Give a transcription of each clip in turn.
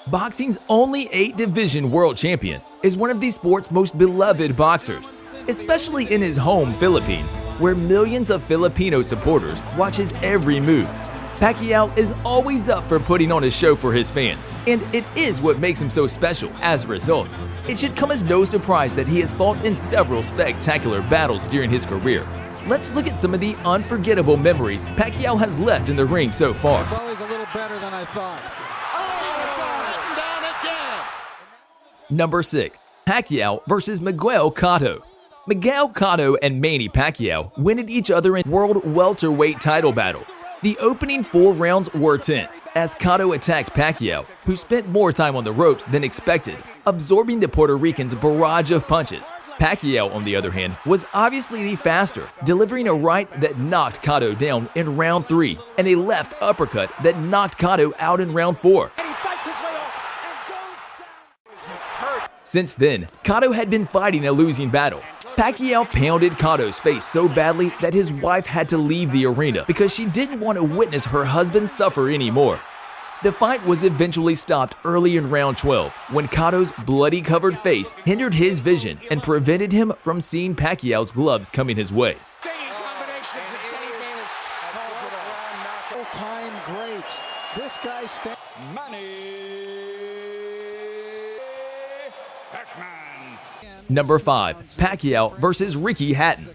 Boxing's only 8-division world champion is one of the sport's most beloved boxers, especially in his home Philippines, where millions of Filipino supporters watch his every move. Pacquiao is always up for putting on a show for his fans, and it is what makes him so special. As a result, it should come as no surprise that he has fought in several spectacular battles during his career. Let's look at some of the unforgettable memories Pacquiao has left in the ring so far. It's always a little better than I thought. Number 6. Pacquiao vs. Miguel Cotto. Miguel Cotto and Manny Pacquiao went at each other in World Welterweight title battle. The opening 4 rounds were tense as Cotto attacked Pacquiao, who spent more time on the ropes than expected, absorbing the Puerto Rican's barrage of punches. Pacquiao, on the other hand, was obviously the faster, delivering a right that knocked Cotto down in round 3 and a left uppercut that knocked Cotto out in round 4. Since then, Cotto had been fighting a losing battle. Pacquiao pounded Cotto's face so badly that his wife had to leave the arena because she didn't want to witness her husband suffer anymore. The fight was eventually stopped early in round 12 when Cotto's bloody-covered face hindered his vision and prevented him from seeing Pacquiao's gloves coming his way. All-time greats. This guy Number 5. Pacquiao vs. Ricky Hatton.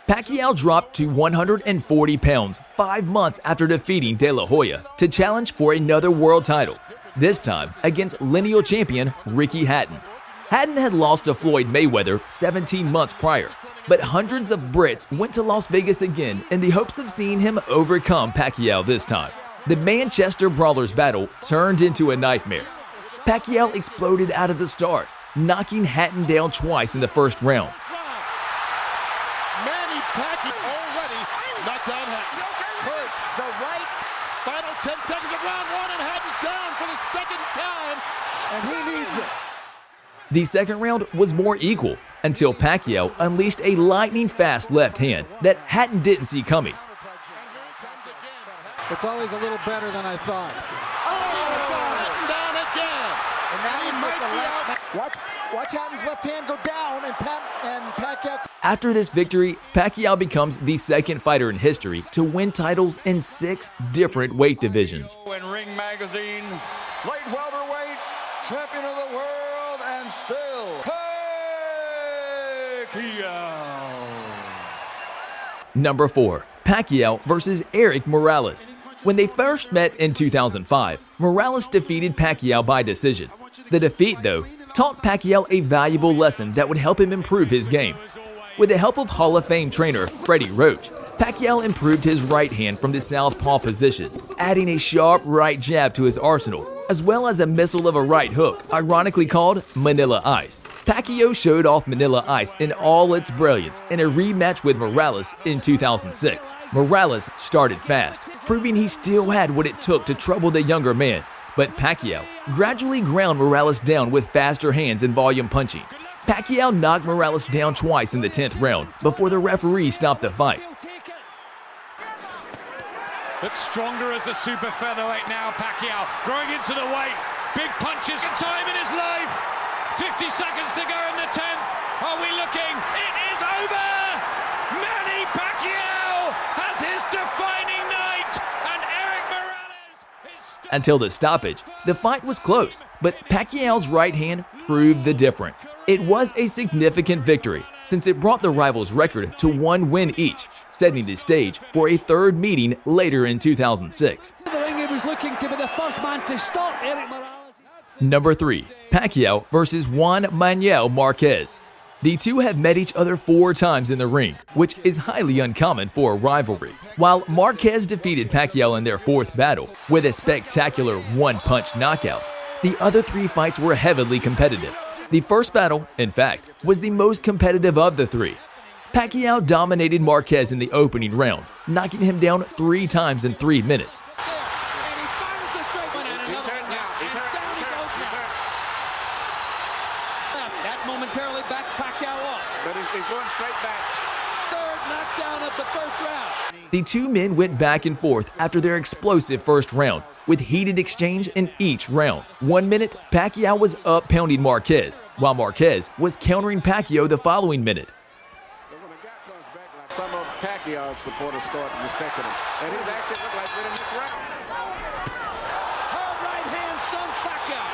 Pacquiao dropped to 140 pounds 5 months after defeating De La Hoya to challenge for another world title, this time against lineal champion Ricky Hatton. Hatton had lost to Floyd Mayweather 17 months prior, but hundreds of Brits went to Las Vegas again in the hopes of seeing him overcome Pacquiao this time. The Manchester Brawlers battle turned into a nightmare. Pacquiao exploded out of the start, knocking Hatton down twice in the first round. Manny Pacquiao already knocked down Hatton. Hurt the right. Final 10 seconds of round 1 and Hatton's down for the second time. and he needs it. The second round was more equal until Pacquiao unleashed a lightning-fast left hand that Hatton didn't see coming. It's always a little better than I thought. Hatton down again. And now he might be out. Watch Hatton's left hand go down, and Pacquiao. After this victory, Pacquiao becomes the second fighter in history to win titles in 6 different weight divisions. In Ring Magazine, light welterweight, champion of the world, and still Pacquiao. Number 4. Pacquiao vs. Erik Morales. When they first met in 2005, Morales defeated Pacquiao by decision. The defeat, though, taught Pacquiao a valuable lesson that would help him improve his game. With the help of Hall of Fame trainer Freddie Roach, Pacquiao improved his right hand from the southpaw position, adding a sharp right jab to his arsenal, as well as a missile of a right hook, ironically called Manila Ice. Pacquiao showed off Manila Ice in all its brilliance in a rematch with Morales in 2006. Morales started fast, proving he still had what it took to trouble the younger man, but Pacquiao gradually ground Morales down with faster hands and volume punching. Pacquiao knocked Morales down twice in the 10th round before the referee stopped the fight. Looks stronger as a super featherweight now, Pacquiao growing into the weight. Big punches in time in his life. 50 seconds to go in the 10th. Are we looking? It is over! Manny Pacquiao has his defining night, and Erik Morales is... Until the stoppage, the fight was close, but Pacquiao's right hand proved the difference. It was a significant victory, since it brought the rivals' record to 1 win each, setting the stage for a third meeting later in 2006. The ring, he was looking to be the first man to stop Erik Morales. Number 3. Pacquiao vs. Juan Manuel Marquez. The two have met each other 4 times in the ring, which is highly uncommon for a rivalry. While Marquez defeated Pacquiao in their 4th battle with a spectacular one-punch knockout, the other 3 fights were heavily competitive. The first battle, in fact, was the most competitive of the 3. Pacquiao dominated Marquez in the opening round, knocking him down 3 times in 3 minutes. That momentarily backs Pacquiao off. But he's going straight back. Third knockdown of the first round. The two men went back and forth after their explosive first round, with heated exchange in each round. 1 minute, Pacquiao was up pounding Marquez, while Marquez was countering Pacquiao the following minute. Some of Pacquiao's supporters start respecting him. And he's actually looked like winning this round. Hard right hand stuns Pacquiao.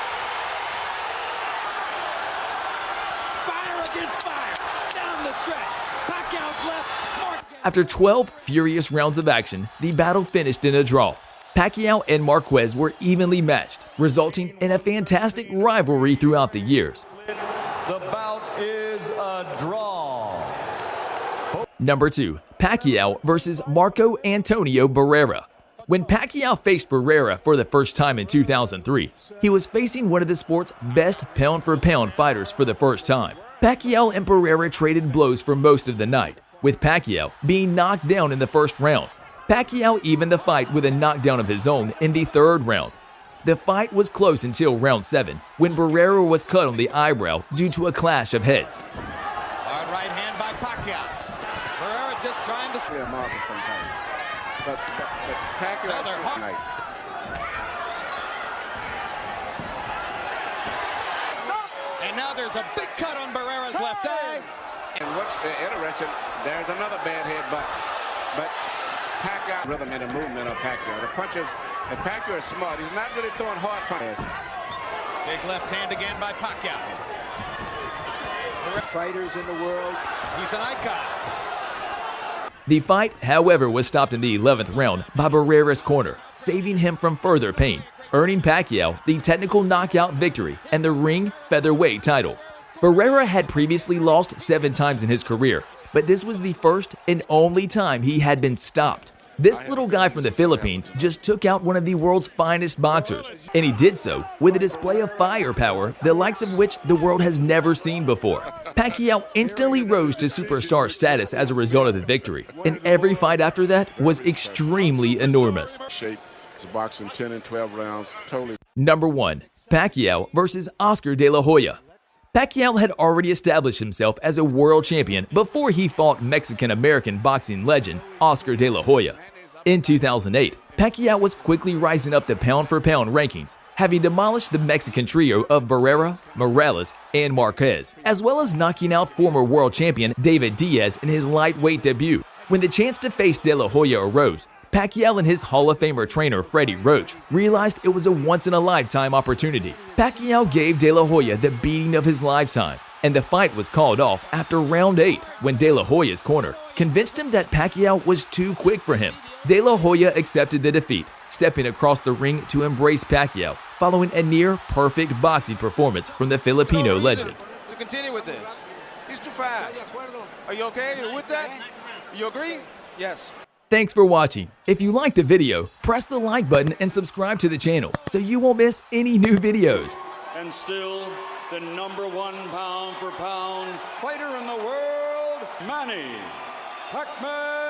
Fire against fire. Down the stretch. Pacquiao's left. After 12 furious rounds of action, the battle finished in a draw. Pacquiao and Marquez were evenly matched, resulting in a fantastic rivalry throughout the years. The bout is a draw. Number 2. Pacquiao versus Marco Antonio Barrera. When Pacquiao faced Barrera for the first time in 2003, he was facing one of the sport's best pound-for-pound fighters for the first time. Pacquiao and Barrera traded blows for most of the night, with Pacquiao being knocked down in the first round. Pacquiao evened the fight with a knockdown of his own in the third round. The fight was close until round 7, when Barrera was cut on the eyebrow due to a clash of heads. Hard right hand by Pacquiao. Barrera just trying to screw him off sometimes. But Pacquiao tonight. And now there's a big cut on Barrera's left eye. And what's interesting, there's another bad headbutt. But Pacquiao rhythm and the movement of Pacquiao. The punches, and Pacquiao is smart. He's not really throwing hard punches. Big left hand again by Pacquiao. Fighters in the world. He's an icon. The fight, however, was stopped in the 11th round by Barrera's corner, saving him from further pain, earning Pacquiao the technical knockout victory and the ring featherweight title. Barrera had previously lost 7 times in his career, but this was the first and only time he had been stopped. This little guy from the Philippines just took out one of the world's finest boxers, and he did so with a display of firepower the likes of which the world has never seen before. Pacquiao instantly rose to superstar status as a result of the victory, and every fight after that was extremely enormous. Shape is boxing 10 and 12 rounds, totally. Number 1. Pacquiao versus Oscar De La Hoya. Pacquiao had already established himself as a world champion before he fought Mexican-American boxing legend Oscar De La Hoya. In 2008, Pacquiao was quickly rising up the pound-for-pound rankings, having demolished the Mexican trio of Barrera, Morales, and Marquez, as well as knocking out former world champion David Diaz in his lightweight debut. When the chance to face De La Hoya arose, Pacquiao and his Hall of Famer trainer Freddie Roach realized it was a once-in-a-lifetime opportunity. Pacquiao gave De La Hoya the beating of his lifetime, and the fight was called off after round 8 when De La Hoya's corner convinced him that Pacquiao was too quick for him. De La Hoya accepted the defeat, stepping across the ring to embrace Pacquiao, following a near-perfect boxing performance from the Filipino legend. To continue with this, he's too fast. Are you okay? Are you with that? You agree? Yes. Thanks for watching. If you liked the video, press the like button and subscribe to the channel so you won't miss any new videos. And still the #1 pound-for-pound fighter in the world, Manny Pacquiao.